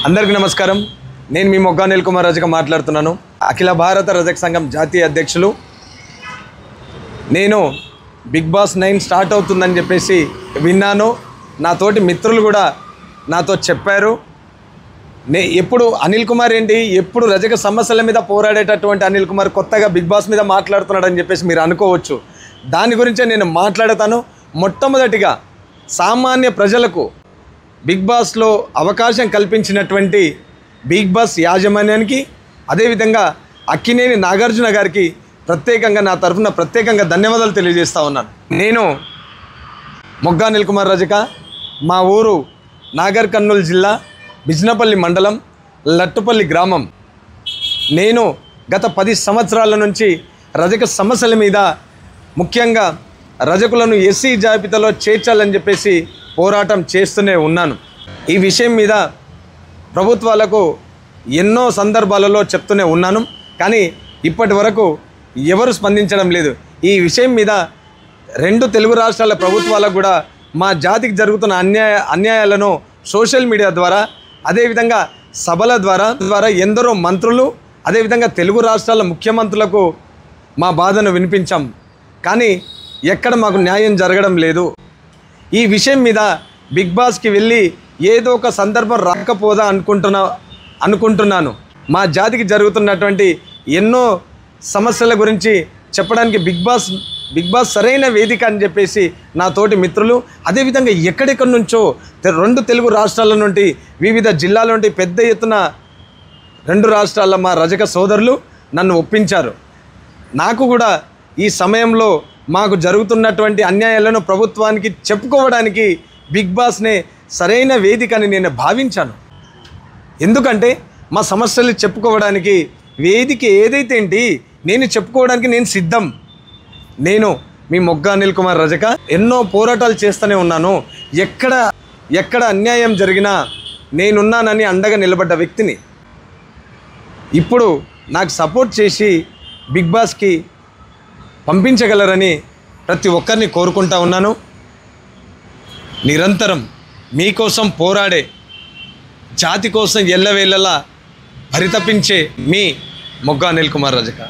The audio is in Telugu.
అందరికీ నమస్కారం. నేను మీ మొగ్గా అనిల్ కుమార్ రజక మాట్లాడుతున్నాను. అఖిల భారత రజక సంఘం జాతీయ అధ్యక్షులు. నేను బిగ్ బాస్ 9 స్టార్ట్ అవుతుందని చెప్పేసి విన్నాను. నాతోటి మిత్రులు కూడా నాతో చెప్పారు. ఎప్పుడు అనిల్ కుమార్ ఏంటి, ఎప్పుడు రజక సమస్యల మీద పోరాడేటటువంటి అనిల్ కుమార్ కొత్తగా బిగ్ బాస్ మీద మాట్లాడుతున్నాడని చెప్పేసి మీరు అనుకోవచ్చు. దాని గురించే నేను మాట్లాడతాను. మొట్టమొదటిగా సామాన్య ప్రజలకు బిగ్ బాస్లో అవకాశం కల్పించినటువంటి బిగ్ బాస్ యాజమాన్యానికి, అదేవిధంగా అక్కినేని నాగార్జున గారికి ప్రత్యేకంగా నా తరఫున ప్రత్యేకంగా ధన్యవాదాలు తెలియజేస్తూ ఉన్నాను. నేను మొగ్గా అనిల్ కుమార్ రజక, మా ఊరు నాగర్ కర్నూలు జిల్లా బిజ్నపల్లి మండలం లట్టుపల్లి గ్రామం. నేను గత 10 సంవత్సరాల నుంచి రజక సమస్యల మీద, ముఖ్యంగా రజకులను ఎస్సీ జాబితాలో చేర్చాలని చెప్పేసి పోరాటం చేస్తూనే ఉన్నాను. ఈ విషయం మీద ప్రభుత్వాలకు ఎన్నో సందర్భాలలో చెప్తూనే ఉన్నాను, కానీ ఇప్పటి వరకు ఎవరు స్పందించడం లేదు. ఈ విషయం మీద 2 తెలుగు రాష్ట్రాల ప్రభుత్వాలకు కూడా మా జాతికి జరుగుతున్న అన్యాయాలను సోషల్ మీడియా ద్వారా, అదేవిధంగా సభల ద్వారా ఎందరో మంత్రులు, అదేవిధంగా తెలుగు రాష్ట్రాల ముఖ్యమంత్రులకు మా బాధను వినిపించాం. కానీ ఎక్కడ మాకు న్యాయం జరగడం లేదు. ఈ విషయం మీద బిగ్ బాస్కి వెళ్ళి ఏదో ఒక సందర్భం రాకపోదా అనుకుంటున్నాను. మా జాతికి జరుగుతున్నటువంటి ఎన్నో సమస్యల గురించి చెప్పడానికి బిగ్ బాస్ సరైన వేదిక అని చెప్పేసి నా తోటి మిత్రులు, అదేవిధంగా ఎక్కడెక్కడి నుంచో 2 తెలుగు రాష్ట్రాల నుండి, వివిధ జిల్లాల నుండి పెద్ద ఎత్తున 2 రాష్ట్రాల మా రజక సోదరులు నన్ను ఒప్పించారు. నాకు కూడా ఈ సమయంలో మాకు జరుగుతున్నటువంటి అన్యాయాలను ప్రభుత్వానికి చెప్పుకోవడానికి బిగ్ బాస్నే సరైన వేదిక అని నేను భావించాను. ఎందుకంటే మా సమస్యలు చెప్పుకోవడానికి వేదిక ఏదైతే ఏంటి, నేను చెప్పుకోవడానికి నేను సిద్ధం. నేను మీ మొగ్గా అనిల్ కుమార్ రజక ఎన్నో పోరాటాలు చేస్తూనే ఉన్నాను. ఎక్కడ అన్యాయం జరిగినా నేనున్నానని అండగా నిలబడ్డ వ్యక్తిని. ఇప్పుడు నాకు సపోర్ట్ చేసి బిగ్ బాస్కి పంపించగలరని ప్రతి ఒక్కరిని కోరుకుంటా ఉన్నాను. నిరంతరం మీకోసం పోరాడే, జాతి కోసం ఎల్లవేళలా పరితపించే మీ మొగ్గా అనిల్ కుమార్ రజక.